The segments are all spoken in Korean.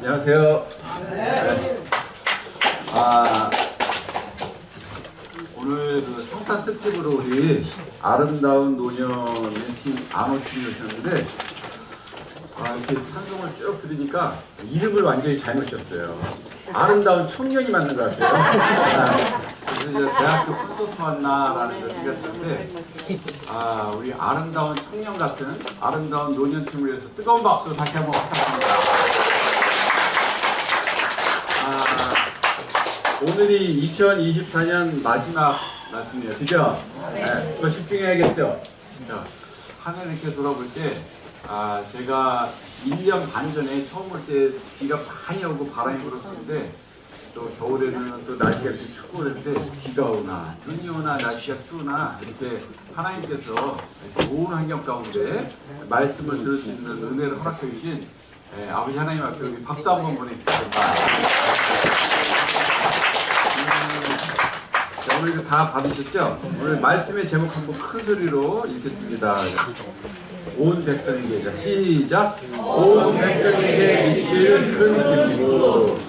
안녕하세요. 네. 오늘 그 성탄 특집으로 우리 아름다운 노년의 팀 암호팀이 오셨는데 이렇게 찬송을 쭉 들으니까 이름을 완전히 잘못 쳤어요. 아름다운 청년이 맞는 것 같아요. 그래서 이제 대학교 콘서트 왔나라는 생각이 드는데 우리 아름다운 청년 같은 아름다운 노년팀을 위해서 뜨거운 박수 다시 한번 부탁드립니다. 오늘이 2024년 마지막 말씀이에요. 그죠? 네. 더 집중해야겠죠? 자, 하늘 이렇게 돌아볼 때, 제가 1년 반 전에 처음 올 때 비가 많이 오고 바람이 불었었는데, 또 겨울에는 또 날씨가 이렇게 춥고 그럴 때 비가 오나, 눈이 오나, 날씨가 추우나, 이렇게 하나님께서 좋은 환경 가운데 말씀을 들을 수 있는 은혜를 허락해 주신 아버지 하나님 앞에 우리 박수 한번 보내주십니다. 오늘 이거 다 받으셨죠? 오늘 말씀의 제목 한번 큰 소리로 읽겠습니다. 온 백성에게, 시작! 온 백성에게 일주일 큰 기쁨으로.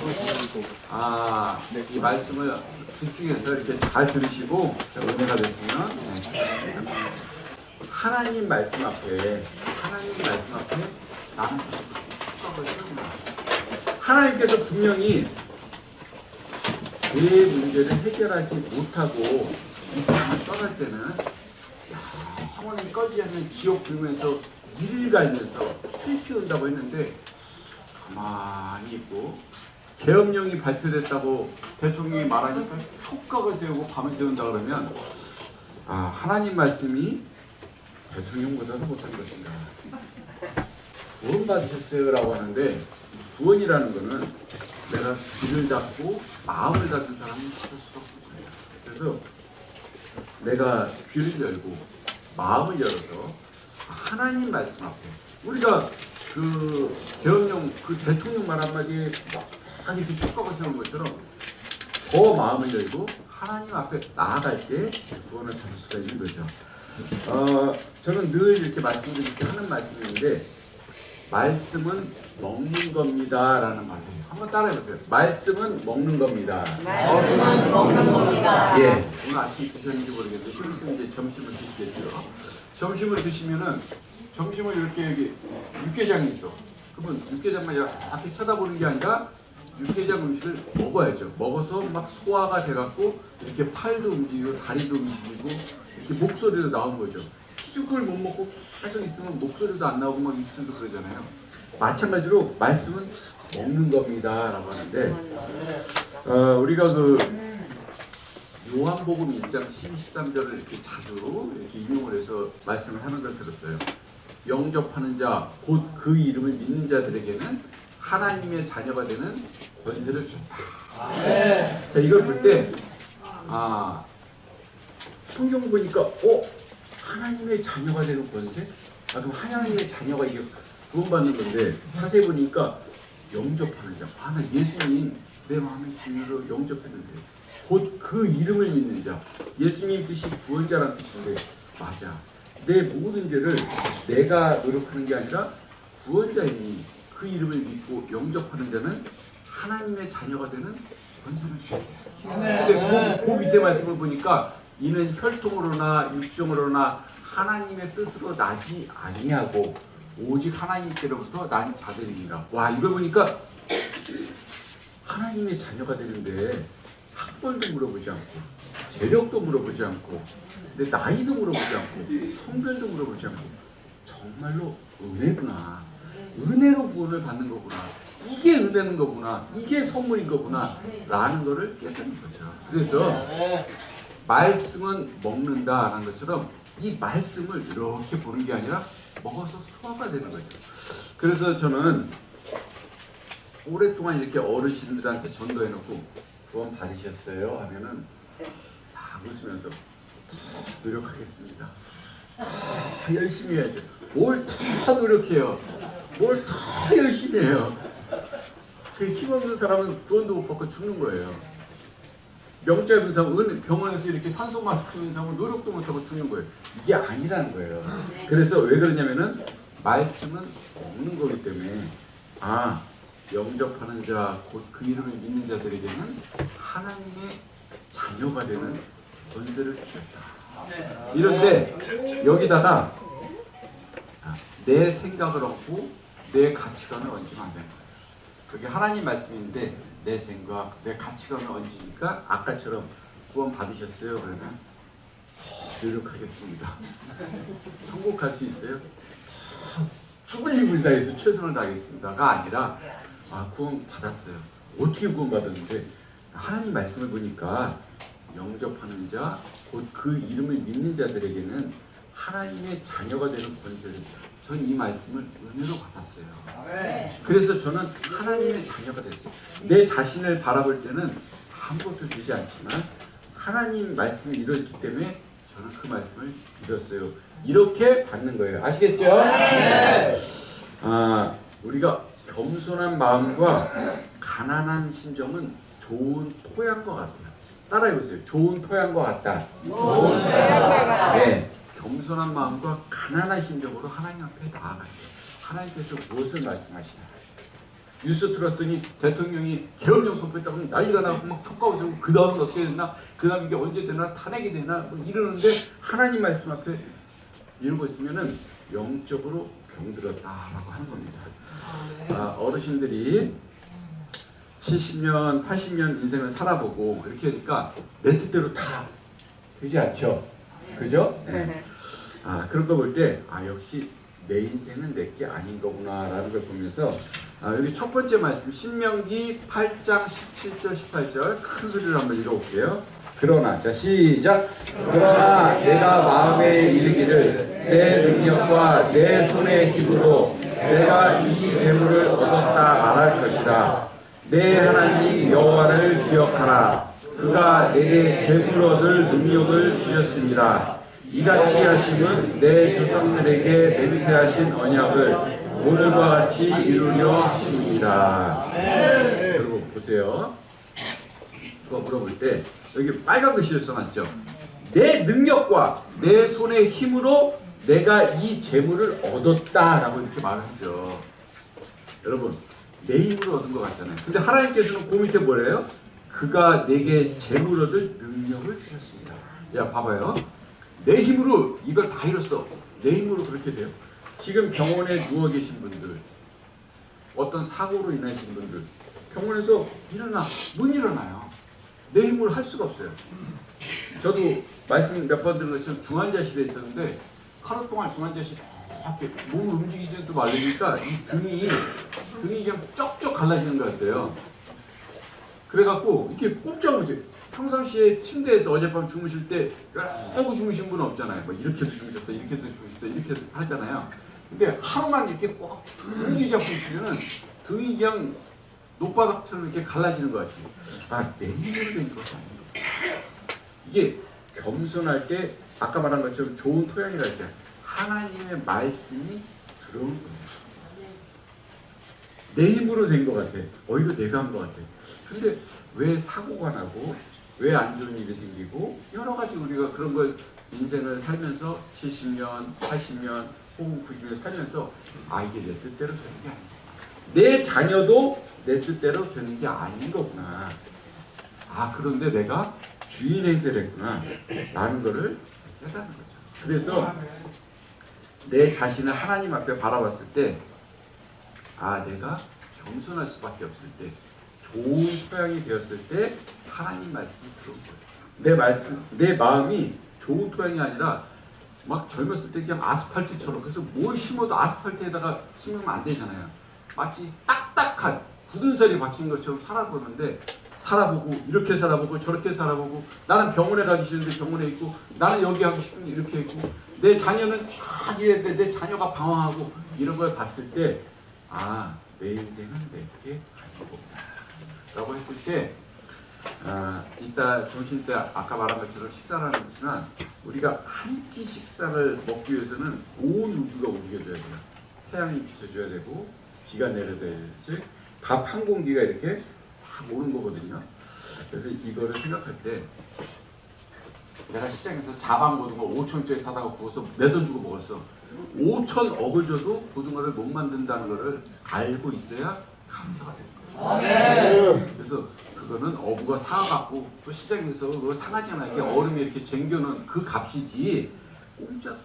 이 말씀을 집중해서 이렇게 잘 들으시고 은혜가 됐으면 하나님 말씀 앞에 나는 축복을 세웁니다. 하나님께서 분명히 내 문제를 해결하지 못하고 이 땅을 떠날 때는 영원히 꺼지지 않는 지옥 불면서 이를 갈면서 슬피 온다고 했는데 가만히 있고 계엄령이 발표됐다고 대통령이 말하니까 촉각을 세우고 밤을 새운다 그러면 하나님 말씀이 대통령보다도 못한 것인가. 구원 받으셨어요 라고 하는데 구원이라는 거는 내가 귀를 닫고 마음을 닫은 사람은 받을 수가 없는 거예요. 그래서 내가 귀를 열고 마음을 열어서 하나님 말씀 앞에 우리가 그 계엄령 그 대통령 말 한마디에 막 이렇게 촉각을 세운 것처럼 더 마음을 열고 하나님 앞에 나아갈 때 구원을 받을 수가 있는 거죠. 저는 늘 이렇게 말씀드리게 하는 말씀인데 말씀은 먹는 겁니다 라는 말이에요. 한번 따라해보세요. 말씀은 먹는 겁니다. 말씀은 먹는 겁니다. 예, 오늘 아침 드셨는지 모르겠는데 좀 있으면 이제 점심을 드시겠죠. 점심을 드시면은 점심을 이렇게 여기 육개장이 있어. 그러면 육개장만 이렇게 쳐다보는 게 아니라 육개장 음식을 먹어야죠. 먹어서 막 소화가 돼갖고 이렇게 팔도 움직이고 다리도 움직이고 이렇게 목소리도 나온 거죠. 키죽을 못 먹고 계속 있으면 목소리도 안 나오고 막 입술도 그러잖아요. 마찬가지로 말씀은 먹는 겁니다 라고 하는데 우리가 그 요한복음 1장 13절을 이렇게 자주 이렇게 인용을 해서 말씀을 하는 걸 들었어요. 영접하는 자 곧 그 이름을 믿는 자들에게는 하나님의 자녀가 되는 권세를 준다. 자, 이걸 볼 때 성경 보니까 하나님의 자녀가 되는 권세? 그럼 하나님의 자녀가 이게 구원받는 건데 자세히 보니까 영접하는 자. 나 예수님 내 마음의 주인으로 영접했는데 곧 그 이름을 믿는 자. 예수님 뜻이 구원자라는 뜻인데 맞아. 내 모든 죄를 내가 노력하는 게 아니라 구원자이니 그 이름을 믿고 영접하는 자는 하나님의 자녀가 되는 권세를 주셨대. 근데 그 밑에 말씀을 보니까 이는 혈통으로나 육정으로나 하나님의 뜻으로 나지 아니하고 오직 하나님께로부터 난 자들이니라. 와, 이걸 보니까 하나님의 자녀가 되는데 학벌도 물어보지 않고 재력도 물어보지 않고 내 나이도 물어보지 않고 성별도 물어보지 않고 정말로 은혜구나. 은혜로 구원을 받는 거구나. 이게 은혜는 거구나. 이게 선물인 거구나. 라는 거를 깨닫는 거죠. 그래서 말씀은 먹는다라는 것처럼 이 말씀을 이렇게 보는 게 아니라 먹어서 소화가 되는 거죠. 그래서 저는 오랫동안 이렇게 어르신들한테 전도해놓고 구원 받으셨어요 하면은 다 웃으면서 노력하겠습니다. 열심히 해야죠. 뭘 더 노력해요. 뭘 더 열심히 해요. 그 힘없는 사람은 구원도 못 받고 죽는 거예요. 명 짧은 사람은 병원에서 이렇게 산소 마스크 쓰는 사람은 노력도 못하고 죽는 거예요. 이게 아니라는 거예요. 그래서 왜 그러냐면은 말씀은 먹는 거기 때문에 영접하는 자, 곧 그 이름을 믿는 자들에게는 하나님의 자녀가 되는 권세를 주셨다. 이런데 여기다가 내 생각을 얹고 내 가치관을 얹으면 안 되는 거예요. 그게 하나님 말씀인데 내 생각, 내 가치관을 얹으니까 아까처럼 구원 받으셨어요? 그러면 노력하겠습니다. 성공할 수 있어요? 죽을 힘을 다해서 최선을 다하겠습니다가 아니라 구원 받았어요. 어떻게 구원 받았는데 하나님 말씀을 보니까 영접하는 자, 곧 그 이름을 믿는 자들에게는 하나님의 자녀가 되는 권세를 전 이 말씀을 은혜로 받았어요. 그래서 저는 하나님의 자녀가 됐어요. 내 자신을 바라볼 때는 아무것도 되지 않지만 하나님 말씀이 이루어졌기 때문에 저는 그 말씀을 믿었어요. 이렇게 받는 거예요. 아시겠죠? 우리가 겸손한 마음과 가난한 심정은 좋은 토양과 같아요. 따라해보세요. 좋은 토양과 같다. 좋은 토양과 네, 겸손한 마음과 가난한 심정으로 하나님 앞에 나아가야 돼요. 하나님께서 무엇을 말씀하시나? 뉴스 들었더니 대통령이 계엄령 선포했다고 난리가 나고 막 촉각을 세우고 그 다음은 어떻게 되나? 그 다음 이게 언제 되나? 탄핵이 되나? 뭐 이러는데 하나님 말씀 앞에 이러고 있으면은 영적으로 병들었다라고 하는 겁니다. 어르신들이 70년, 80년 인생을 살아보고 이렇게 하니까 내 뜻대로 다 되지 않죠? 그죠? 네. 그런 거 볼 때 역시 내 인생은 내게 아닌 거구나라는 걸 보면서 여기 첫 번째 말씀 신명기 8장 17절 18절 큰 소리로 한번 읽어볼게요. 그러나 자 시작. 그러나 내가 마음에 이르기를 내 능력과 내 손의 힘으로 내가 이 재물을 얻었다 말할 것이다. 내 하나님 여호와를 기억하라. 그가 내게 재물 얻을 능력을 주셨습니다. 이같이 하심은 내 조상들에게 맹세하신 언약을 오늘과 같이 이루려 하십니다. 여러분 보세요. 그거 물어볼 때 여기 빨간 글씨를 써놨죠. 내 능력과 내 손의 힘으로 내가 이 재물을 얻었다라고 이렇게 말을 하죠. 여러분 내 힘으로 얻은 것 같잖아요. 근데 하나님께서는 그 밑에 뭐래요? 그가 내게 재물 얻을 능력을 주셨습니다. 야 봐봐요. 내 힘으로 이걸 다 이뤘어. 내 힘으로 그렇게 돼요. 지금 병원에 누워 계신 분들, 어떤 사고로 인하신 분들, 병원에서 못 일어나요. 내 힘으로 할 수가 없어요. 저도 말씀 몇 번 드린 것처럼 중환자실에 있었는데 하루 동안 중환자실 이렇게 몸을 움직이지도 말리니까 이 등이 그냥 쩍쩍 갈라지는 것 같아요. 그래갖고 이렇게 꼼짝없이 평상시에 침대에서 어젯밤 주무실 때 여러 주무신 분은 없잖아요. 뭐 이렇게도 주무셨다, 이렇게도 주무셨다, 이렇게도 하잖아요. 근데 하루만 이렇게 꼭 움직이지 잡고 있으면은 등이 그냥 노바닥처럼 이렇게 갈라지는 것 같지. 내 힘으로 된 것이 아닙니다. 이게 겸손할 때 아까 말한 것처럼 좋은 토양이라 했잖아요. 하나님의 말씀이 들어온 거예요. 내 힘으로 된 것 같아. 이거 내가 한 것 같아. 근데 왜 사고가 나고 왜 안 좋은 일이 생기고 여러 가지 우리가 그런 걸 인생을 살면서 70년, 80년 혹은 90년 살면서 이게 내 뜻대로 되는 게 아니야. 내 자녀도 내 뜻대로 되는 게 아닌 거구나. 그런데 내가 주인 행세를 했구나 라는 거를 깨닫는 거죠. 그래서 내 자신을 하나님 앞에 바라봤을 때 내가 겸손할 수밖에 없을 때 좋은 토양이 되었을 때 하나님 말씀이 들어온 거예요. 내 마음이 좋은 토양이 아니라 막 젊었을 때 그냥 아스팔트처럼 그래서 뭘 심어도 아스팔트에다가 심으면 안 되잖아요. 마치 딱딱한 굳은 살이 박힌 것처럼 살아보는데 살아보고 이렇게 살아보고 저렇게 살아보고 나는 병원에 가기 싫은데 병원에 있고 나는 여기 하고 싶은데 이렇게 있고 내 자녀는 쫙 이랬는데 내 자녀가 방황하고 이런 걸 봤을 때 내 인생은 내게 아니고 라고 했을 때 이따 점심 때 아까 말한 것처럼 식사를 하는 거지만 우리가 한 끼 식사를 먹기 위해서는 온 우주가 움직여줘야 돼요. 태양이 비춰줘야 되고 비가 내려야 되지 밥 한 공기가 이렇게 다 오는 거거든요. 그래서 이거를 생각할 때 내가 시장에서 자방 고등어 5,000원짜리 사다가 구워서 내 돈 주고 먹었어. 5,000억을 줘도 고등어를 못 만든다는 거를 알고 있어야 감사가 되는 거예요. 그래서 그거는 어부가 사갖고 또 시장에서 그거 상하잖아. 이게 얼음에 이렇게 쟁겨놓은 그 값이지 공짜로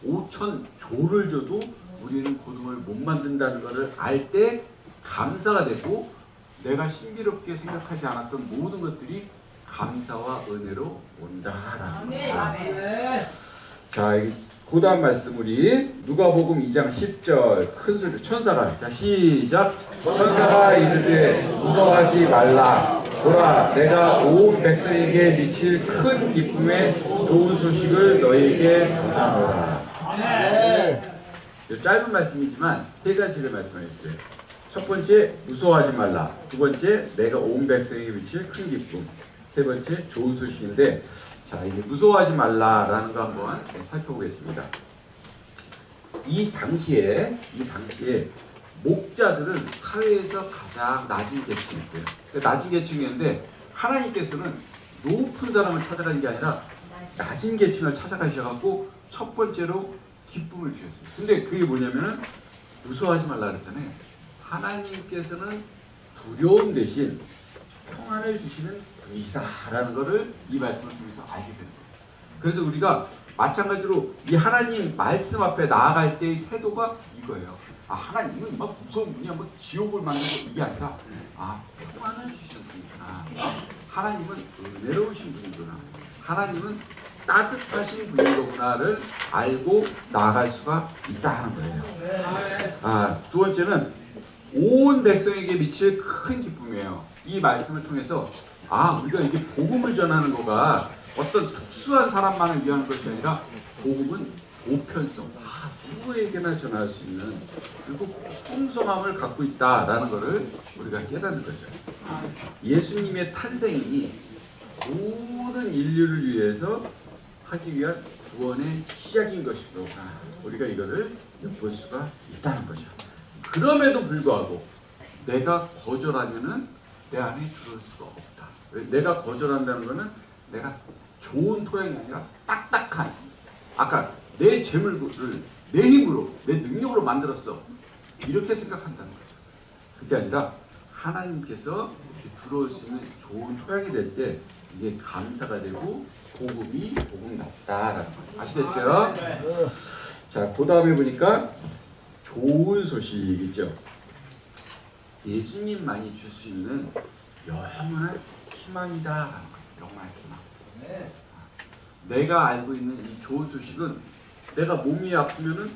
5천 조를 줘도 우리는 고등어를 못 만든다는 것을 알 때 감사가 되고 내가 신비롭게 생각하지 않았던 모든 것들이 감사와 은혜로 온다라는 거예요. 자, 그 다음 말씀 우리 누가복음 2장 10절 큰 소리 천사가 자 시작 천사가 이르되 무서워하지 말라 보라 내가 온 백성에게 미칠 큰 기쁨의 좋은 소식을 너희에게 전하노라. 짧은 말씀이지만 세 가지를 말씀하셨어요. 첫 번째 무서워하지 말라, 두 번째 내가 온 백성에게 미칠 큰 기쁨, 세 번째 좋은 소식인데 자 이제 무서워하지 말라라는 거 한번 살펴보겠습니다. 이 당시에 목자들은 사회에서 가장 낮은 계층이었어요. 낮은 계층이었는데 하나님께서는 높은 사람을 찾아가는 게 아니라 낮은 계층을 찾아가셔갖고 첫 번째로 기쁨을 주셨어요. 근데 그게 뭐냐면은 무서워하지 말라 그랬잖아요. 하나님께서는 두려움 대신 평안을 주시는 분이시다라는 것을 이 말씀을 통해서 알게 되는 거예요. 그래서 우리가 마찬가지로 이 하나님 말씀 앞에 나아갈 때의 태도가 이거예요. 아 하나님은 막 무서운 분이야, 뭐 지옥을 만들고 이게 아니라 아 평안을 주시는 분이구나. 하나님은 은혜로우신 분이구나. 하나님은 따뜻하신 분인 거구나를 알고 나아갈 수가 있다는 거예요. 두 번째는 온 백성에게 미칠 큰 기쁨이에요. 이 말씀을 통해서 우리가 이게 복음을 전하는 거가 어떤 특수한 사람만을 위한 것이 아니라 복음은 보편성, 누구에게나 전할 수 있는 그리고 풍성함을 갖고 있다라는 것을 우리가 깨닫는 거죠. 예수님의 탄생이 모든 인류를 위해서 하기 위한 구원의 시작인 것이고 우리가 이거를 볼 수가 있다는 거죠. 그럼에도 불구하고 내가 거절하면은 내 안에 들어올 수가 없다. 내가 거절한다는 것은 내가 좋은 토양이 아니라 딱딱한 아까 내 재물을 내 힘으로 내 능력으로 만들었어 이렇게 생각한다는 거죠. 그게 아니라 하나님께서 들어올 수 있는 좋은 토양이 될 때 이게 감사가 되고 복음이 복음답다라는 거 아시겠죠? 자, 그 다음에 보니까 좋은 소식이죠. 예수님만이 줄 수 있는 영원한 희망이다라는 거예요. 영원한 희망. 내가 알고 있는 이 좋은 소식은 내가 몸이 아프면은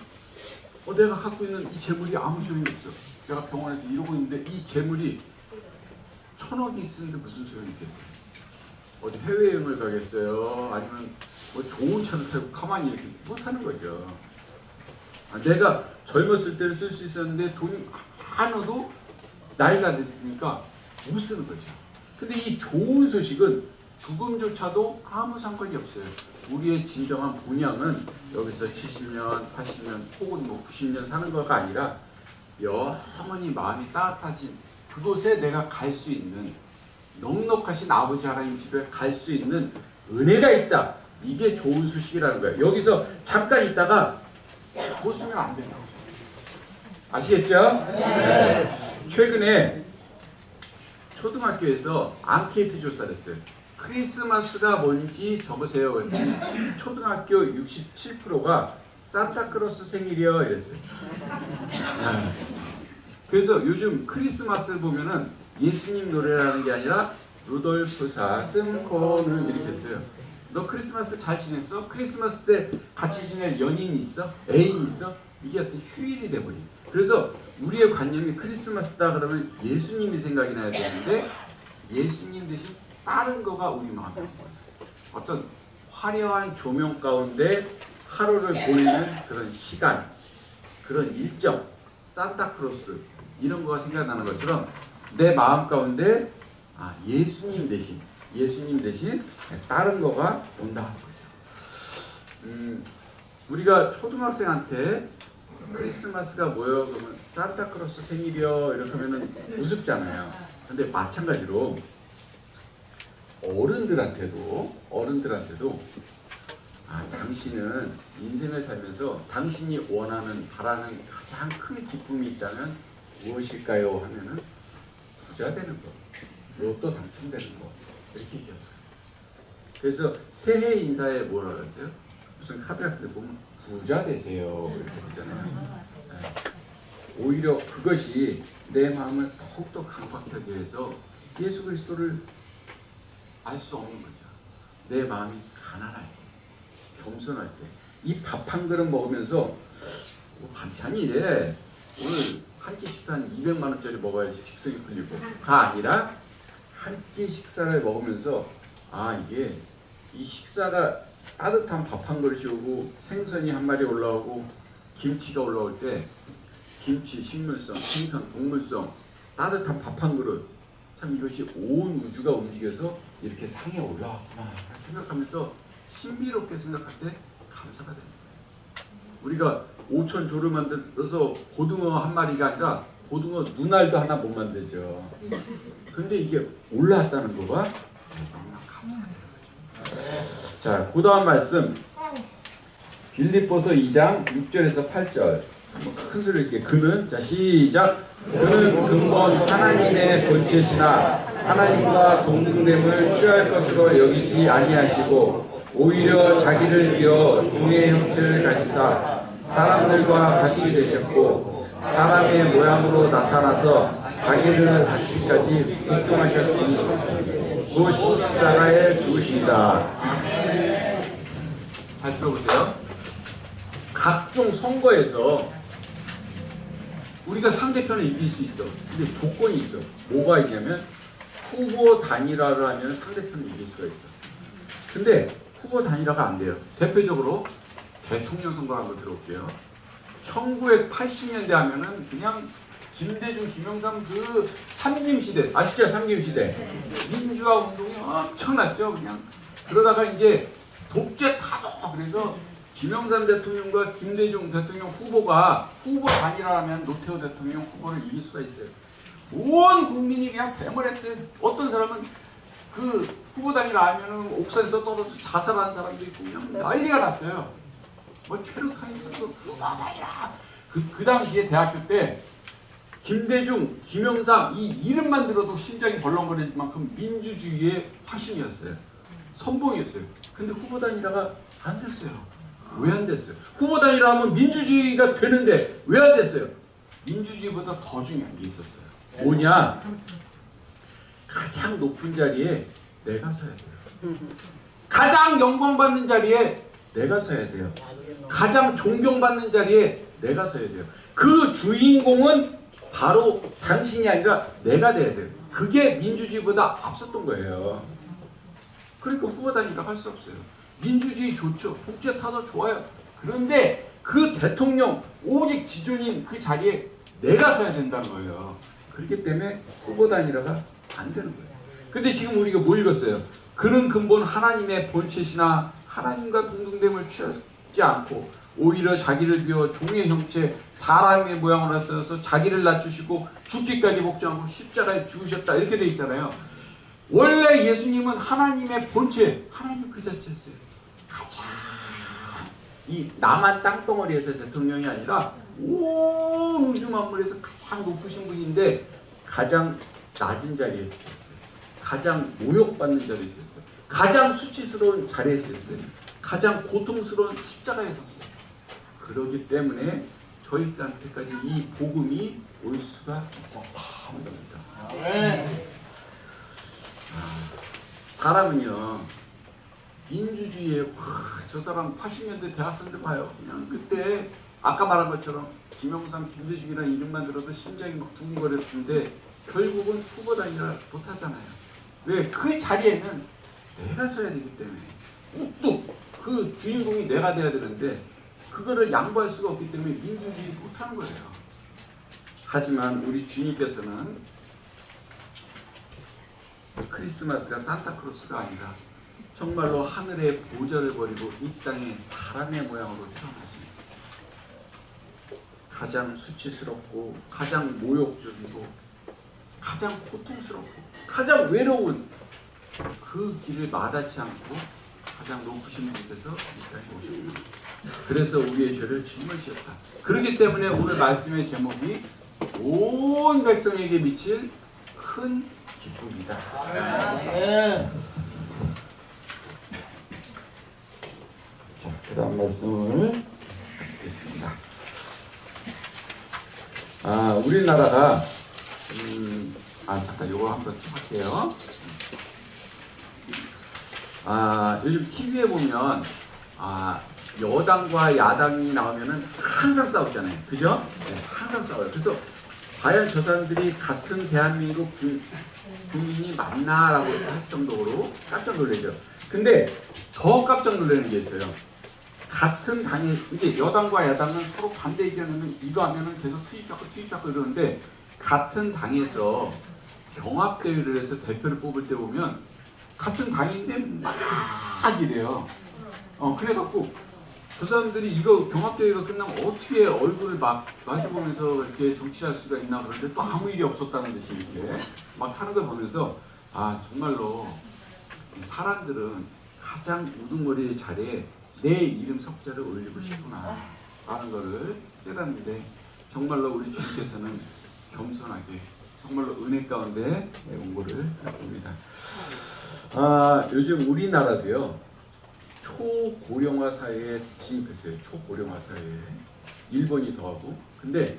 내가 갖고 있는 이 재물이 아무 소용이 없어. 내가 병원에서 이러고 있는데 이 재물이 1,000억이 있는데 무슨 소용이 있겠어요? 어디 해외여행을 가겠어요? 아니면 뭐 좋은 차를 타고 가만히 이렇게 못하는 거죠. 내가 젊었을 때는 쓸 수 있었는데 돈이 하나도 나이가 됐으니까 못 쓰는 거죠. 근데 이 좋은 소식은 죽음조차도 아무 상관이 없어요. 우리의 진정한 본향은 여기서 70년, 80년 혹은 뭐 90년 사는 거가 아니라 영원히 마음이 따뜻하신 그곳에 내가 갈 수 있는 넉넉하신 아버지 하나님 집에 갈 수 있는 은혜가 있다. 이게 좋은 소식이라는 거예요. 여기서 잠깐 있다가 못 쓰면 안 되는 거죠. 아시겠죠? 네. 최근에 초등학교에서 앙케이트 조사를 했어요. 크리스마스가 뭔지 적으세요. 초등학교 67%가 산타크로스 생일이요 이랬어요. 그래서 요즘 크리스마스를 보면은 예수님 노래라는 게 아니라 루돌프 사슴코는 이렇게 했어요. 너 크리스마스 잘 지냈어? 크리스마스 때 같이 지낼 연인이 있어? 애인이 있어? 이게 어떤 휴일이 돼버린. 그래서 우리의 관념이 크리스마스다 그러면 예수님이 생각이 나야 되는데 예수님 대신 다른 거가 우리 마음에 들어요. 어떤 화려한 조명 가운데 하루를 보내는 그런 시간, 그런 일정, 산타크로스 이런 거가 생각나는 것처럼 내 마음 가운데 예수님 대신 다른 거가 온다. 우리가 초등학생한테 크리스마스가 뭐요? 그러면 산타크로스 생일이요 이렇게 하면은 우습잖아요. 근데 마찬가지로 어른들한테도 당신은 인생을 살면서 당신이 원하는 바라는 가장 큰 기쁨이 있다면 무엇일까요? 하면은 부자 되는 거, 로또 당첨되는 거 이렇게 얘기했어요. 그래서 새해 인사에 뭐라 그러세요? 무슨 카드 같은 데 보면 부자 되세요 이렇게 되잖아요. 네. 오히려 그것이 내 마음을 더욱더 강박하게 해서 예수 그리스도를 알 수 없는 거죠. 내 마음이 가난할 때, 겸손할 때, 이 밥 한 그릇 먹으면서 반찬이 이래 오늘 한 끼 식사 한 200만 원짜리 먹어야지 직성이 풀리고가 아니라 한 끼 식사를 먹으면서 이게 이 식사가 따뜻한 밥 한 그릇이 오고 생선이 한 마리 올라오고 김치가 올라올 때 김치, 식물성, 생선, 동물성, 따뜻한 밥 한 그릇 참 이것이 온 우주가 움직여서 이렇게 상에 올라왔구나 생각하면서 신비롭게 생각할 때 감사가 됩니다. 우리가 5천 조를 만들어서 고등어 한 마리가 아니라 고등어 눈알도 하나 못 만들죠. 근데 이게 올라왔다는 거가 너무나 감사가 되는 거죠. 자, 그 다음 말씀 빌립보서 2장 6절에서 8절 큰 소리 있게 그는 자 시작 그는 근본 하나님의 본체시나 하나님과 동등됨을 취할 것으로 여기지 아니하시고 오히려 자기를 비어 종의 형체를 가지사 사람들과 같이 되셨고 사람의 모양으로 나타나서 자기를 갖추기까지 복종하셨으니 그것이 십자가에 죽으시니라. 잘 들어보세요. 각종 선거에서 우리가 상대편을 이길 수 있어. 근데 조건이 있어. 뭐가 있냐면 후보 단일화를 하면 상대편을 이길 수가 있어. 근데 후보 단일화가 안 돼요. 대표적으로 대통령 선거를 한번 들어볼게요. 1980년대 하면은 그냥 김대중, 김영삼 그 삼김시대 아시죠? 삼김시대 민주화 운동이 엄청났죠. 그냥 그러다가 이제 독재 타도 그래서 김영삼 대통령과 김대중 대통령 후보가 후보 단일화하면 노태우 대통령 후보를 이길 수가 있어요. 온 국민이 그냥 배멀했어요. 어떤 사람은 그 후보 단일화하면 옥상에서 떨어져 자살한 사람도 있고 그냥 난리가 났어요. 뭐 최루탄이도 후보 단일화. 그 당시에 대학교 때 김대중, 김영삼 이 이름만 들어도 심장이 벌렁거릴 만큼 민주주의의 화신이었어요. 선봉이었어요. 근데 후보 단일화가 안 됐어요. 왜 안 됐어요? 후보 단일화하면 민주주의가 되는데 왜 안 됐어요? 민주주의보다 더 중요한 게 있었어요. 뭐냐? 가장 높은 자리에 내가 서야 돼요. 가장 영광받는 자리에 내가 서야 돼요. 가장 존경받는 자리에 내가 서야 돼요. 그 주인공은 바로 당신이 아니라 내가 돼야 돼요. 그게 민주주의보다 앞섰던 거예요. 그러니까 후보 단일화 할 수 없어요. 민주주의 좋죠. 독재 타도 좋아요. 그런데 그 대통령 오직 지존인 그 자리에 내가 서야 된다는 거예요. 그렇기 때문에 후보 단일화가 안 되는 거예요. 근데 지금 우리가 뭐 읽었어요? 그는 근본 하나님의 본체시나 하나님과 동등됨을 취하지 않고 오히려 자기를 비워 종의 형체 사람의 모양으로 나타나서 자기를 낮추시고 죽기까지 복종하고 십자가에 죽으셨다 이렇게 돼 있잖아요. 원래 예수님은 하나님의 본체 하나님 그 자체였어요. 가장 이 남한 땅덩어리에서 대통령이 아니라 온 우주 만물에서 가장 높으신 분인데 가장 낮은 자리에 있었어요. 가장 모욕받는 자리에 있었어요. 가장 수치스러운 자리에 있었어요. 가장 고통스러운 십자가에 섰어요. 그러기 때문에 저희들한테까지 이 복음이 올 수가 있었다 하는 겁니다. 사람은요 민주주의에 저 사람 80년대 대학생들 봐요. 그냥 그때 아까 말한 것처럼 김영삼, 김대중이라는 이름만 들어도 심장이 막 두근거렸는데 결국은 후보 단일화 못하잖아요. 왜? 그 자리에는 내가 서야 되기 때문에 우뚝 그 주인공이 내가 돼야 되는데 그거를 양보할 수가 없기 때문에 민주주의 못하는 거예요. 하지만 우리 주님께서는 크리스마스가 산타크로스가 아니라 정말로 하늘의 보좌를 버리고 이 땅에 사람의 모양으로 태어나신 가장 수치스럽고 가장 모욕적이고 가장 고통스럽고 가장 외로운 그 길을 마다치 않고 가장 높으신 분께서 이 땅에 오셨다. 그래서 우리의 죄를 짊어지셨다. 그렇기 때문에 오늘 말씀의 제목이 온 백성에게 미칠 큰 기쁨이다. 자, 그다음 말씀을 드리겠습니다. 우리나라가 잠깐 요거 한번 쭉 할게요. 요즘 TV에 보면 여당과 야당이 나오면은 항상 싸우잖아요. 그죠? 네, 항상 싸워요. 그래서 과연 저 사람들이 같은 대한민국 국민이 맞나라고 할 정도로 깜짝 놀라죠. 근데 더 깜짝 놀라는 게 있어요. 같은 당이 이제 여당과 야당은 서로 반대 의견하면 이거 하면은 계속 투입하고 이러는데 같은 당에서 경합대회를 해서 대표를 뽑을 때 보면 같은 당인데 막 이래요. 그래갖고 저 사람들이 이거 경합대회가 끝나면 어떻게 얼굴을 막 마주보면서 이렇게 정치할 수가 있나 그러는데 또 아무 일이 없었다는 듯이 이렇게 막 하는 걸 보면서 정말로 사람들은 가장 우두머리의 자리에 내 이름 석자를 올리고 싶구나 라는 거를 깨닫는데 정말로 우리 주님께서는 겸손하게 정말로 은혜 가운데 온거를 봅니다. 요즘 우리나라도요 초고령화 사회에 진입했어요. 초고령화 사회에 일본이 더하고. 근데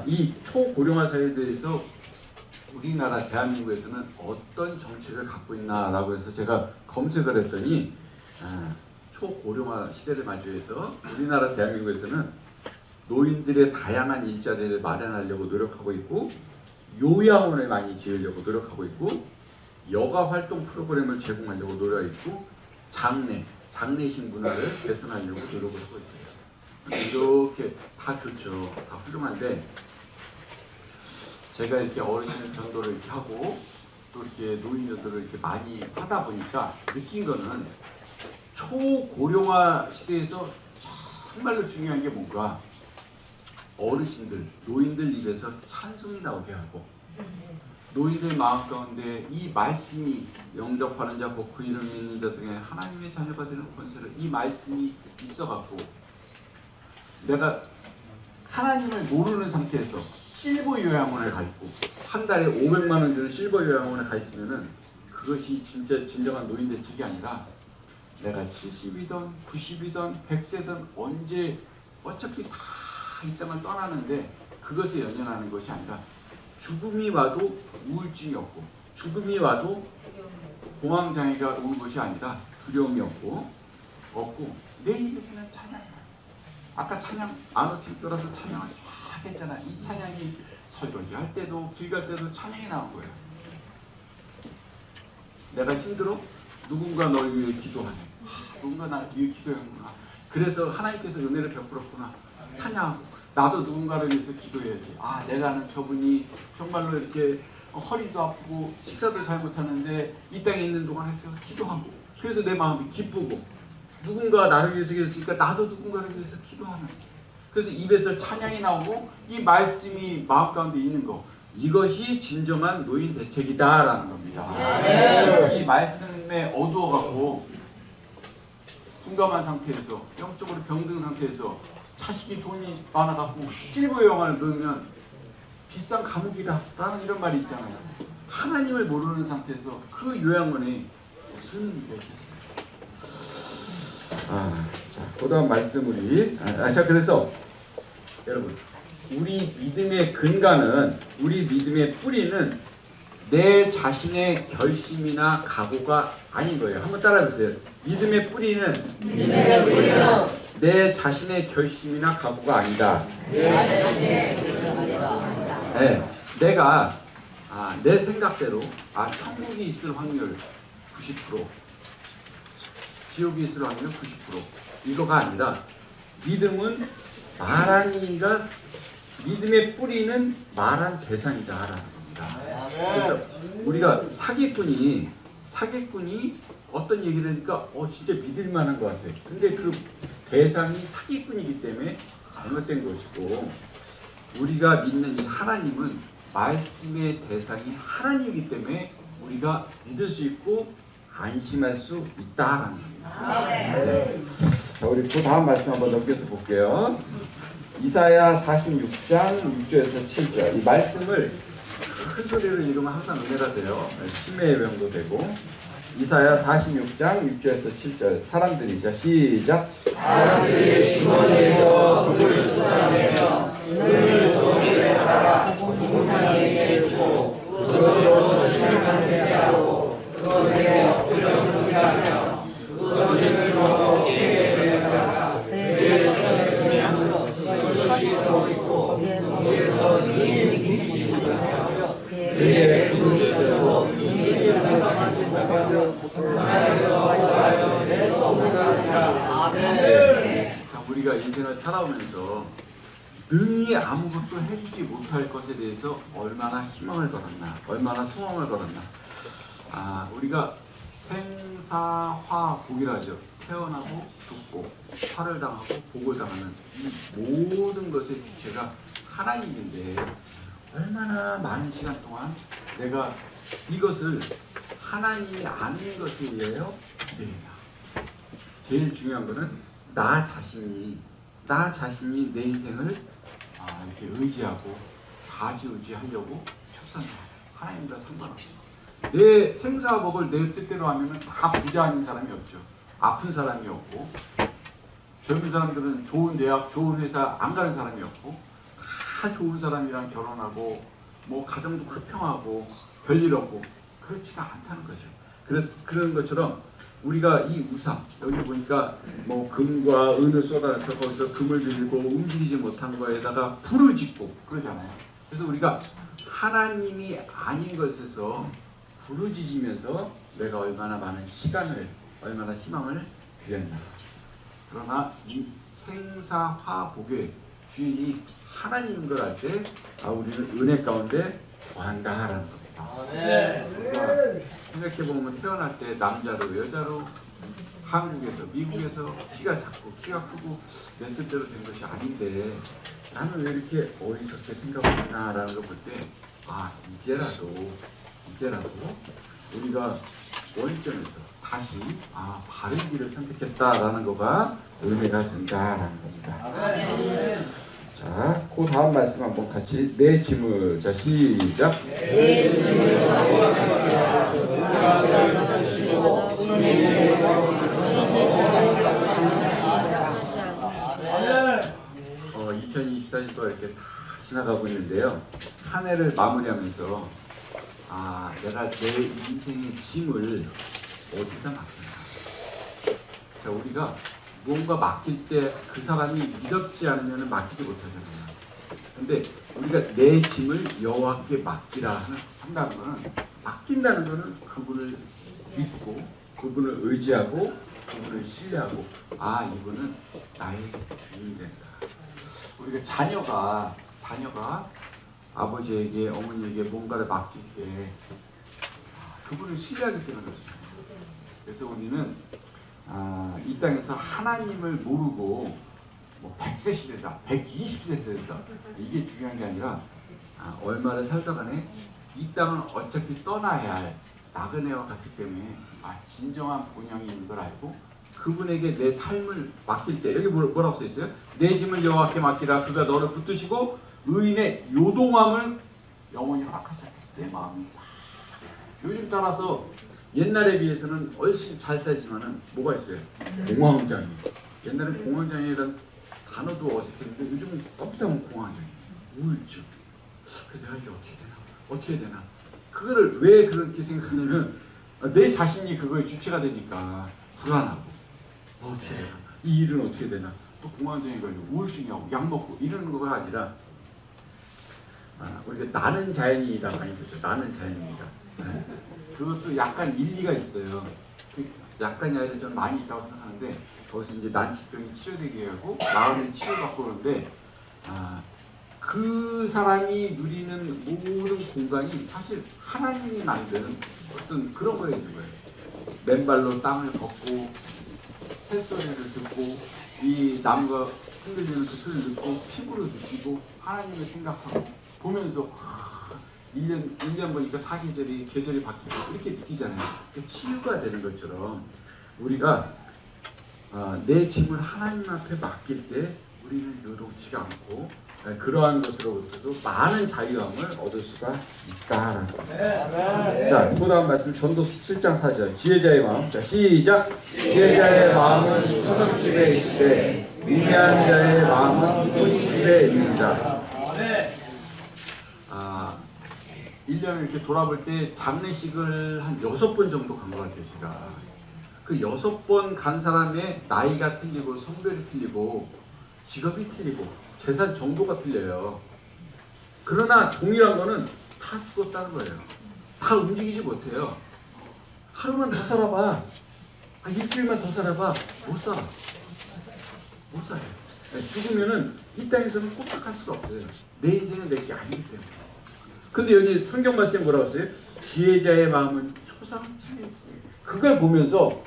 이 초고령화 사회에 대해서 우리나라 대한민국에서는 어떤 정책을 갖고 있나라고 해서 제가 검색을 했더니 초고령화 시대를 맞이해서 우리나라 대한민국에서는 노인들의 다양한 일자리를 마련하려고 노력하고 있고 요양원을 많이 지으려고 노력하고 있고 여가 활동 프로그램을 제공하려고 노력하고 있고 장례식 문화를 개선하려고 노력을 하고 있어요. 이렇게 다 좋죠. 다 훌륭한데 제가 이렇게 어르신 전도를 이렇게 하고 또 이렇게 노인 전도를 이렇게 많이 하다 보니까 느낀 거는 초고령화 시대에서 정말로 중요한 게 뭔가 어르신들, 노인들 입에서 찬송이 나오게 하고 노인들 마음 가운데 이 말씀이 영접하는 자, 곧 그 이름 믿는 자 중에 하나님의 자녀가 되는 권세를 이 말씀이 있어갖고 내가 하나님을 모르는 상태에서 실버 요양원에 가 있고 한 달에 500만 원 주는 실버 요양원에 가 있으면은 그것이 진짜 진정한 노인 대책이 아니라 내가 70이든 90이든 100세든 언제 어차피 다 이따만 떠나는데 그것에 연연하는 것이 아니라 죽음이 와도 우울증이 없고 죽음이 와도 공황장애가 오는 것이 아니라 두려움이 없고 내 입에서는 찬양. 아까 찬양 안호팀 돌아서 찬양을 쫙 했잖아. 이 찬양이 설거지 할 때도 길 갈 때도 찬양이 나온 거예요. 내가 힘들어? 누군가 널 위해 기도하네. 누군가 날 위해 기도하는구나. 그래서 하나님께서 은혜를 베풀었구나. 찬양하고 나도 누군가를 위해서 기도해야지. 내가 아는 저분이 정말로 이렇게 허리도 아프고 식사도 잘 못하는데 이 땅에 있는 동안 해서 기도하고 그래서 내 마음이 기쁘고 누군가 나를 위해서 기도했으니까 나도 누군가를 위해서 기도하는 그래서 입에서 찬양이 나오고 이 말씀이 마음 가운데 있는 거 이것이 진정한 노인 대책이다라는 겁니다. 이 말씀에 어두워갖고 둔감한 상태에서 영적으로 병든 상태에서 자식이 돈이 많아갖고 실버 요양원을 넣으면 비싼 감옥이다 라는 이런 말이 있잖아요. 하나님을 모르는 상태에서 그 요양원에 무슨 의미가 있겠어요. 자, 그 다음 말씀 우리 자 그래서 여러분 우리 믿음의 근간은 우리 믿음의 뿌리는 내 자신의 결심이나 각오가 아닌 거예요. 한번 따라해보세요. 믿음의 뿌리는 내 자신의 결심이나 각오가 아니다. 네, 내가 내 생각대로 천국이 있을 확률 90%, 지옥이 있을 확률 90% 이거가 아니라 믿음은 말한 이가 믿음의 뿌리는 말한 대상이다라는 겁니다. 그래서 우리가 사기꾼이 어떤 얘기를 하니까 진짜 믿을만한 것 같아. 근데 그 대상이 사기꾼이기 때문에 잘못된 것이고 우리가 믿는 이 하나님은 말씀의 대상이 하나님이기 때문에 우리가 믿을 수 있고 안심할 수 있다라는 겁니다. 네. 자, 우리 그 다음 말씀 한번 넘겨서 볼게요. 이사야 46장 6절에서 7절. 이 말씀을 큰 소리로 읽으면 항상 은혜가 돼요. 치매의 병도 되고. 이사야 46장 6절에서 7절. 사람들이죠. 시작. 사람들이 주머니에서 금을 쏟아내며 금을 조금에 따라 공상에게 주고 그것으로 신을 대하고 그것에 엎드려 경배하며 그것을 어깨에 대하라. 내 손에 그것이 더 있고 거기에서 능히 움직이며 그의 손에서 능히 나가며 하나님께서 와하여 내 동산이라. 자, 우리가 인생을 살아오면서 능히 아무것도 해주지 못할 것에 대해서 얼마나 희망을 걸었나, 얼마나 소망을 걸었나. 우리가 생사화복이라죠. 태어나고 죽고 화를 당하고 복을 당하는 이 모든 것의 주체가 하나님인데 얼마나 많은 시간 동안 내가 이것을 하나님이 아는 것에 의하여 기대했나. 제일 중요한 거는 나 자신이 내 인생을 이렇게 의지하고 좌지우지하려고 쳤었나. 하나님과 상관없이 내 생사복을 내 뜻대로 하면은 다 부자 아닌 사람이 없죠. 아픈 사람이 없고, 젊은 사람들은 좋은 대학, 좋은 회사 안 가는 사람이 없고, 다 좋은 사람이랑 결혼하고 뭐 가정도 화평하고 별일 없고 그렇지가 않다는 거죠. 그래서 그런 것처럼 우리가 이 우상, 여기 보니까 뭐 금과 은을 쏟아서 거기서 금을 빌리고 움직이지 못한 거에다가 불을 짓고 그러잖아요. 그래서 우리가 하나님이 아닌 것에서 부르짖으면서 내가 얼마나 많은 시간을, 얼마나 희망을 드렸나. 그러나 이 생사화복의 주인이 하나님인 걸 알 때 우리는 은혜 가운데 거한다라는 겁니다. 생각해보면 태어날 때 남자로 여자로 한국에서 미국에서 키가 작고 키가 크고 내 뜻대로 된 것이 아닌데 나는 왜 이렇게 어리석게 생각하나라는 걸 볼 때 이제라도 우리가 원점에서 다시 바른 길을 선택했다라는 거가 은혜가 된다라는 겁니다. 자, 그 다음 말씀 한번 같이 내 짐을. 자, 시작. 내 짐을 2024년도 이렇게 다 지나가고 있는데요. 한 해를 마무리하면서 내가 내 인생의 짐을 어디다 맡기나. 자, 우리가 뭔가 맡길 때 그 사람이 믿었지 않으면 맡기지 못하잖아요. 근데 우리가 내 짐을 여호와께 맡기라 한다는 거는, 맡긴다는 거는 그분을 믿고 그분을 의지하고 그분을 신뢰하고 이분은 나의 주인이 된다. 우리가 자녀가 아버지에게 어머니에게 뭔가를 맡길 때 그분을 신뢰하기 때문에 그렇잖아요. 그래서 우리는 이 땅에서 하나님을 모르고 뭐 100세 시대다, 120세 시대다 이게 중요한 게 아니라 얼마를 살다 간에 이 땅은 어차피 떠나야 할 나그네와 같기 때문에 진정한 본향이 있는 걸 알고 그분에게 내 삶을 맡길 때, 여기 뭐라고 써 있어요? 내 짐을 여호와께 맡기라. 그가 너를 붙드시고 의인의 요동함을 영원히 허락하셨다. 내 마음이 요즘 따라서 옛날에 비해서는 훨씬 잘 살지만은 뭐가 있어요? 공황장애. 옛날엔 공황장애라는 단어도 어색했는데 요즘은 컴퓨터면 공황장애, 우울증. 내가 이게 어떻게 되나? 그거를 왜 그렇게 생각하냐면 내 자신이 그거에 주체가 되니까 불안하고 어떻게 되나? 이 일은 어떻게 되나? 또 공황장애 걸리고 우울증이하고 약 먹고 이러는 거가 아니라 우리가 나는 자연이다 많이 보죠. 나는 자연이다. 그것도 약간 일리가 있어요. 약간이 아니라 좀 많이 있다고 생각하는데 거기서 이제 난치병이 치료되게 하고 마음을 치료받고 그러는데 그 사람이 누리는 모든 공간이 사실 하나님이 만드는 어떤 그런 거에 있는 거예요. 맨발로 땅을 걷고 새소리를 듣고 이 나무가 흔들리는 그 소리를 듣고 피부로 느끼고 하나님을 생각하고 보면서 1년 보니까 사계절이 계절이 바뀌고 이렇게 느끼잖아요. 치유가 되는 것처럼 우리가 내 짐을 하나님 앞에 맡길 때 우리는 요동치가 않고 그러한 것으로부터도 많은 자유함을 얻을 수가 있다라는 거예요. 자, 또 다음 말씀 전도서 7장 4절 지혜자의 마음. 자, 시작. 지혜자의 마음은 초석집에 있으되 미미한 자의 마음은 토식집에 있는다. 1년을 이렇게 돌아볼 때 장례식을 한 6번 정도 간 것 같아요, 제가. 그 6번 간 사람의 나이가 틀리고 성별이 틀리고 직업이 틀리고 재산 정도가 틀려요. 그러나 동일한 거는 다 죽었다는 거예요. 다 움직이지 못해요. 하루만 더 살아봐. 일주일만 더 살아봐. 못 살아. 못 살아요. 죽으면은 이 땅에서는 꼼짝할 수가 없어요. 내 인생은 내 게 아니기 때문에. 근데 여기 성경 말씀에 뭐라고 했어요? 지혜자의 마음은 초상집에 있습니다. 그걸 보면서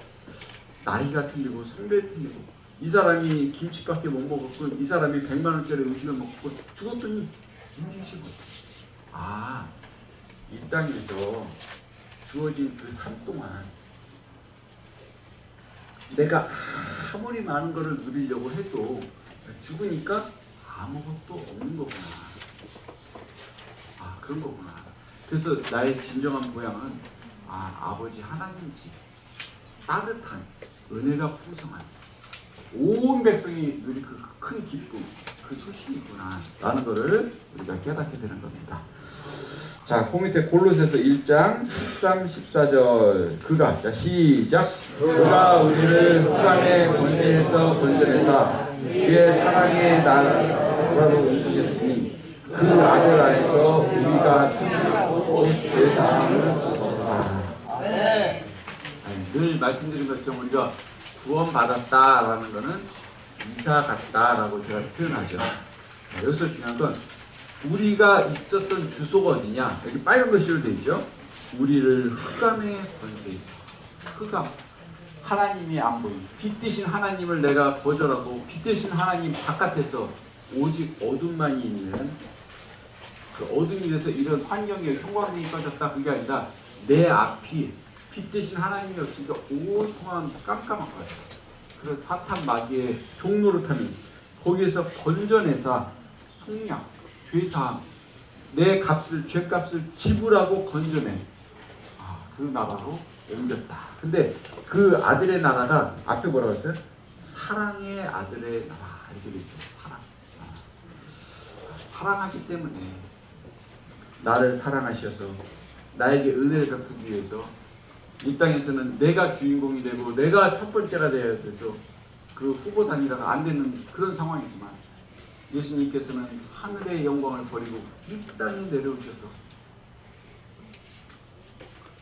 나이가 틀리고 성별이 틀리고 이 사람이 김치밖에 못 먹었고 이 사람이 100만 원짜리 음식을 먹고 죽었더니 움직이지 못해. 이 땅에서 주어진 그 삶 동안 내가 아무리 많은 것을 누리려고 해도 죽으니까 아무것도 없는 거구나. 그런 거구나. 그래서 나의 진정한 고향은 아버지 하나님 집, 따뜻한 은혜가 풍성한 온 백성이 누릴 그 큰 기쁨, 그 소식이 있구나 라는 것을 우리가 깨닫게 되는 겁니다. 자, 그 밑에 골로새서 1장 13, 14절 그가, 자 시작. 그가 우리를 흑암의 권세에서 건져내사 그의 사랑의 나라로 옮기셨으니 그 아들 안에서 우리가 생명하고 죄사함을 얻었다. 늘 말씀드린 것처럼 우리가 구원받았다라는 것은 이사 갔다라고 제가 표현하죠. 여기서 중요한 건 우리가 있었던 주소가 어디냐? 여기 빨간 글씨로 되어 있죠. 우리를 흑암의 권세에서, 흑암, 하나님이 안 보이는 빛 대신 하나님을 내가 거절하고 빛 대신 하나님 바깥에서 오직 어둠만이 있는 그 어둠이 돼서 이런 환경에 형광등이 꺼졌다 그게 아니라 내 앞이 빛 대신 하나님이 없으니까 온통한 깜깜한 거예요. 그래서 사탄 마귀의 종노릇하는 거기에서 건져내사 속량, 죄사함, 내 값을 죄값을 지불하고 건져내 그 나라로 옮겼다. 근데 그 아들의 나라가 앞에 뭐라고 했어요? 사랑의 아들의 나라 이렇게 되어 있죠. 사랑. 사랑하기 때문에 나를 사랑하셔서 나에게 은혜를 베푸기 위해서 이 땅에서는 내가 주인공이 되고 내가 첫 번째가 되어야 돼서 그 후보 단위라가 안 되는 그런 상황이지만 예수님께서는 하늘의 영광을 버리고 이 땅에 내려오셔서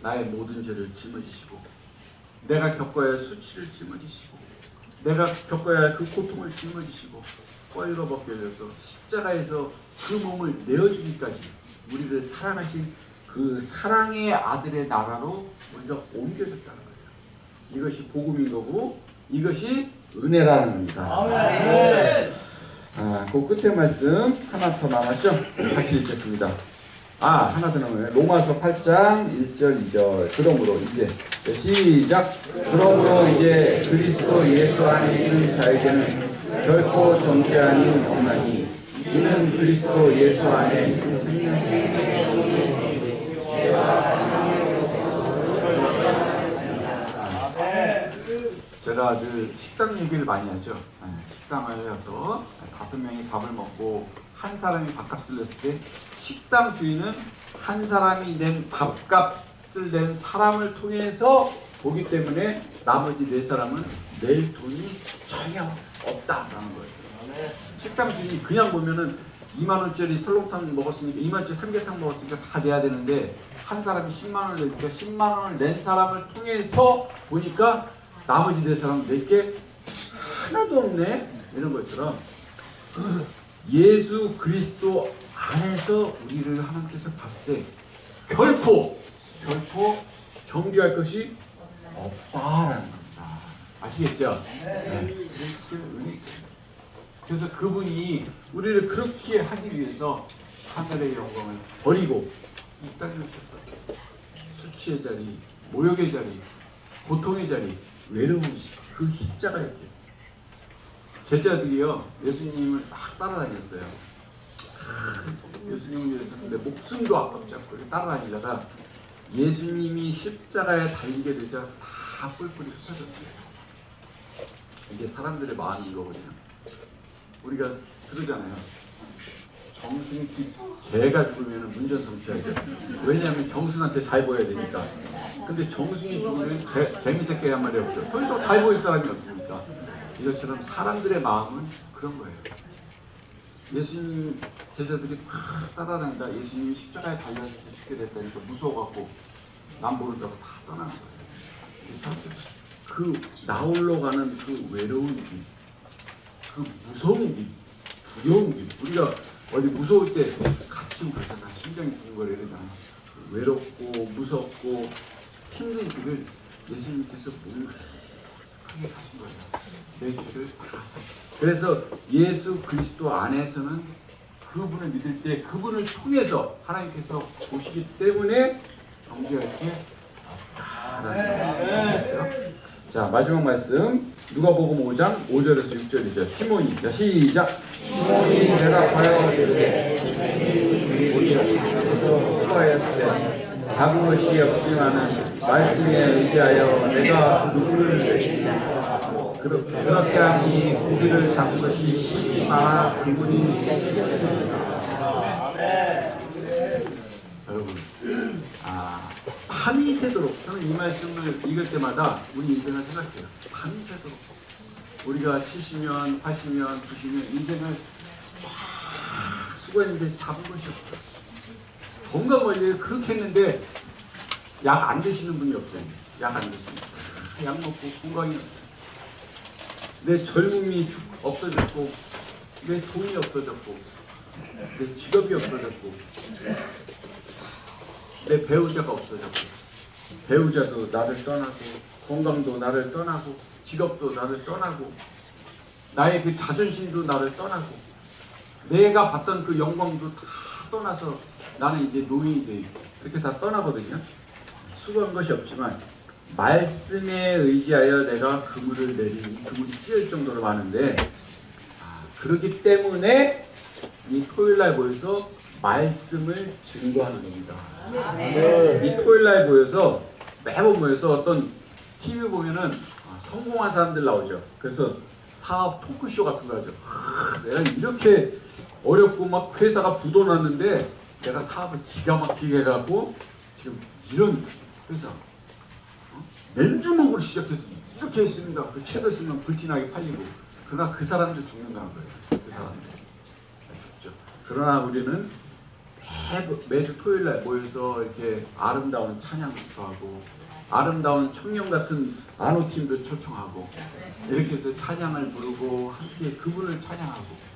나의 모든 죄를 짊어지시고 내가 겪어야 할 수치를 짊어지시고 내가 겪어야 할 그 고통을 짊어지시고 뻘로 벗겨져서 십자가에서 그 몸을 내어주기까지 우리를 사랑하신 그 사랑의 아들의 나라로 우리가 옮겨졌다는 거예요. 이것이 복음인 거고 이것이 은혜라는 겁니다. 그 끝에 말씀 하나 더 남았죠? 같이 읽겠습니다. 하나 더 남아요. 로마서 8장 1절 2절. 그러므로 이제 시작. 그러므로 이제 그리스도 예수 안에 있는 자에게는 결코 정죄함이 없나니 이는 그리스도 예수 안에 있는 제가 늘 식당 얘기를 많이 하죠. 식당을 해서 5명이 밥을 먹고 한 사람이 밥값을 냈을 때 식당 주인은 한 사람이 낸 밥값을 낸 사람을 통해서 보기 때문에 나머지 4사람은 낼 돈이 전혀 없다라는 거예요. 식당 주인이 그냥 보면은 2만 원짜리 설렁탕 먹었으니까 2만 원짜리 삼계탕 먹었으니까 다 내야 되는데 한 사람이 10만 원을 내니까 10만 원을 낸 사람을 통해서 보니까 나머지 4사람은 낼 게 하나도 없네 이런 것처럼 예수 그리스도 안에서 우리를 하나님께서 봤을 때 결코 정죄할 것이 없다라는 겁니다. 아시겠죠? 네. 그래서 그분이 우리를 그렇게 하기 위해서 하늘의 영광을 버리고 이 땅에 오셨어요. 수치의 자리, 모욕의 자리, 고통의 자리, 외로운 그 십자가였죠. 제자들이요 예수님을 막 따라다녔어요. 예수님을 위해서 근데 목숨도 아깝지 않고 이렇게 따라다니다가 예수님이 십자가에 달리게 되자 다 뿔뿔이 흩어졌어요. 이게 사람들의 마음이 이거거든요. 우리가 그러잖아요. 정승집 개가 죽으면 문전성시하죠. 왜냐하면 정승한테 잘 보여야 되니까. 근데 정승이 죽으면 개미새끼 한 마리 없죠. 더 이상 잘 보일 사람이 없으니까. 이것처럼 사람들의 마음은 그런 거예요. 예수님 제자들이 막 따라다니다 예수님이 십자가에 달려서 죽게 됐다니까 무서워갖고 남 모른다고 다 떠나는 거예요. 이 사람들 그 나홀로 가는 그 외로운 길, 그 무서운 길, 두려운 길. 우리가 어디 무서울 때 같이 가잖아. 심장이 두근거려 이러잖아. 외롭고 무섭고 힘든 길을 예수님께서 묵묵하게 가신 거예요. 내 죄를 다. 그래서 예수 그리스도 안에서는 그분을 믿을 때 그분을 통해서 하나님께서 보시기 때문에 정죄할 게 없다. 자, 마지막 말씀 누가복음 5장 5절에서 6절이죠. 시몬이. 자, 시작. 시몬이 대답하여 이르되 수고하였으되 잡은 것이 없지만은 말씀에 의지하여 내가 누구를 내리냐. 그렇게 하니 고기를 잡은 것이 심히 많아 그분이 여러분 밤이 새도록 저는 이 말씀을 읽을 때마다 우리 인생을 생각해요. 밤이 새도록 우리가 70년, 80년, 90년 인생을 쫙 수고했는데 잡은 것이 없어요. 건강관리를 그렇게 했는데 약 안 드시는 분이 없어요. 약 안 드시는 분. 약 먹고 건강이 내 젊음이 없어졌고 내 돈이 없어졌고 내 직업이 없어졌고 내 배우자가 없어졌고 배우자도 나를 떠나고 건강도 나를 떠나고 직업도 나를 떠나고 나의 그 자존심도 나를 떠나고 내가 봤던 그 영광도 다 떠나서 나는 이제 노인이 돼 있고 이렇게 다 떠나거든요. 수고한 것이 없지만 말씀에 의지하여 내가 그물을 내리니 그물이 찢을 정도로 많은데 그렇기 때문에 이 토요일날 모여서 말씀을 증거하는 겁니다. 이 토요일날 모여서 매번 모여서 어떤 TV 보면은 성공한 사람들 나오죠. 그래서 사업 토크쇼 같은 거 하죠. 내가 이렇게 어렵고 막 회사가 부도났는데 내가 사업을 기가 막히게 해갖고 지금 이런 회사 맨주먹으로 시작해서 이렇게 했습니다. 그 책을 쓰면 불티나게 팔리고 그러나 그 사람도 죽는다는 거예요. 그 사람들 죽죠. 그러나 우리는 매주 토요일날 모여서 이렇게 아름다운 찬양도 하고 아름다운 청년 같은 안호팀도 초청하고 이렇게 해서 찬양을 부르고 함께 그분을 찬양하고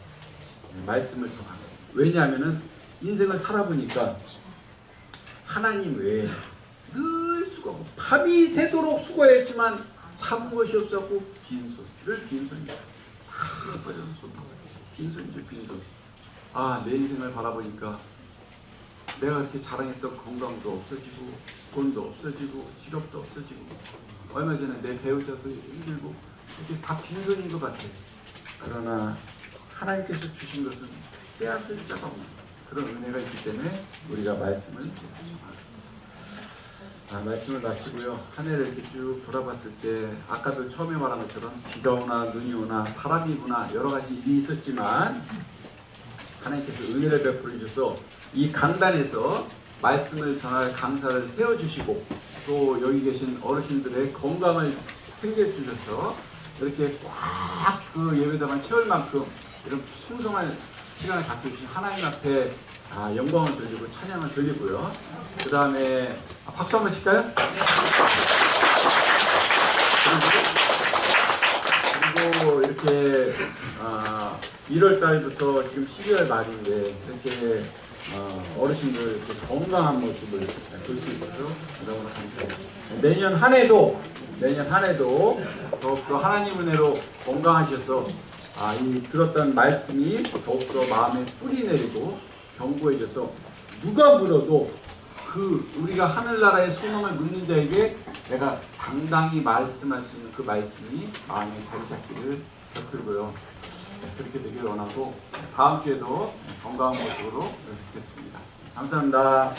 말씀을 전하고 왜냐하면 인생을 살아보니까 하나님 외에 늘 수고하고 밤이 새도록 수고했지만 참은 것이 없었고 빈손이야. 다 빠져서 빈손이죠. 빈손. 내 인생을 바라보니까 내가 그렇게 자랑했던 건강도 없어지고 돈도 없어지고 직업도 없어지고 얼마 전에 내 배우자도 힘들고 이렇게 다 빈손인 것 같아. 그러나 하나님께서 주신 것은 빼앗을 자가 없는 그런 은혜가 있기 때문에 우리가 말씀을 말씀을 마치고요. 한 해를 이렇게 쭉 돌아봤을 때 아까도 처음에 말한 것처럼 비가 오나 눈이 오나 바람이 부나 여러 가지 일이 있었지만 하나님께서 은혜를 베풀어 주셔서 이 강단에서 말씀을 전할 강사를 세워주시고 또 여기 계신 어르신들의 건강을 챙겨주셔서 이렇게 꽉 그 예배당을 채울 만큼 이런 풍성한 시간을 갖춰주신 하나님 앞에 영광을 돌리고 찬양을 돌리고요. 그 다음에 박수 한번 칠까요? 그리고 이렇게 1월 달부터 지금 12월 말인데 이렇게 어르신들 이렇게 건강한 모습을 볼 수 있어서 너무나 감사해요. 내년 한 해도 더욱더 하나님 은혜로 건강하셔서 이 들었던 말씀이 더욱더 마음에 뿌리 내리고 견고해져서 누가 물어도 그 우리가 하늘나라의 소망을 묻는 자에게 내가 당당히 말씀할 수 있는 그 말씀이 마음에 자리 잡기를 곁들고요. 그렇게 되길 원하고 다음 주에도 건강한 모습으로 뵙겠습니다. 감사합니다.